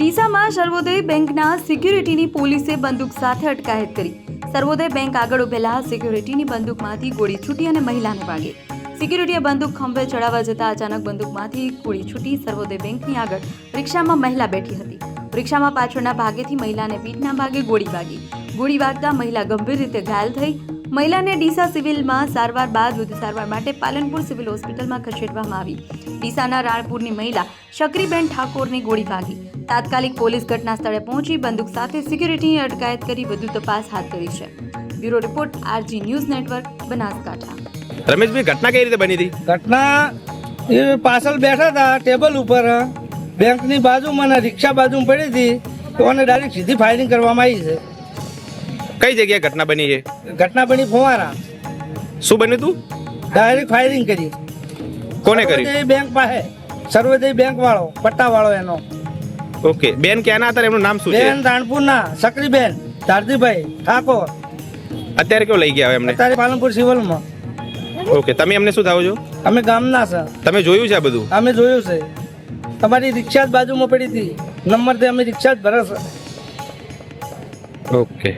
ડીસામાં સર્વોદય બેંકના સિક્યુરિટીની પોલીસે બંદૂક સાથે અટકાયત કરી। સર્વોદય બેંક આગળ ઉભેલા સિક્યુરિટીની બંદૂકમાંથી ગોળી છૂટી અને મહિલાને વાગી। સિક્યુરિટીએ બંદૂક ખંભે ચડાવવા જતાં અચાનક બંદૂકમાંથી ગોળી છૂટી। સર્વોદય બેંકની આગળ રિક્ષામાં મહિલા બેઠી હતી। રિક્ષામાં પાછળના ભાગેથી મહિલાને પીઠના ભાગે ગોળી વાગી। ગોળી વાગતા મહિલા ગંભીર રીતે ઘાયલ થઈ। મહિલાને ડીસા સિવિલમાં સારવાર બાદ વધુ સારવાર માટે પાલનપુર સિવિલ હોસ્પિટલમાં ખસેડવામાં આવી। ડીસાના રાણપુરની મહિલા શકરીબેન ઠાકોરની ગોળી વાગી। તાત્કાલિક પોલીસ ઘટના સ્થળે પહોંચી બંદૂક સાથે સિક્યુરિટીની અટકાયત કરી વધુ તપાસ હાથ ધરી છે। Bureau report R G news network Banaskantha. Rameshbhai, ઘટના કઈ રીતે બની હતી? ઘટના એ પાછળ બેઠા હતા ટેબલ ઉપર, બેંકની બાજુમાં ને રિક્ષા બાજુમાં પડી હતી તો એને ડાયરેક્ટ સીધી ફાયરિંગ કરવામાં આવી છે। કઈ જગ્યાએ ઘટના બની છે? ઘટના બની ફુવારા, શું બન્યું હતું? ડાયરેક્ટ ફાયરિંગ કરી। કોને કરી? સર્વોદય બેંક પાસે, સર્વોદય બેંક વાળો, પટ્ટા વાળો એનો। ઓકે, બેન ક્યાંના હતા? એમનું નામ શું છે? બેન રાણપુરના શકરીબેન ધારતીભાઈ ઠાકોર। અત્યારે કેવું લઈ ગયા એમને? અત્યારે પાલનપુર સિવિલમાં। ઓકે, તમે એમને શું થાવ છો? અમે ગામના છે। તમે જોયું છે આ બધું? અમે જોયું છે, તમારી રિક્ષા જ બાજુમાં પડી હતી, નંબરથી અમે રિક્ષા જ ભરે છે। ઓકે।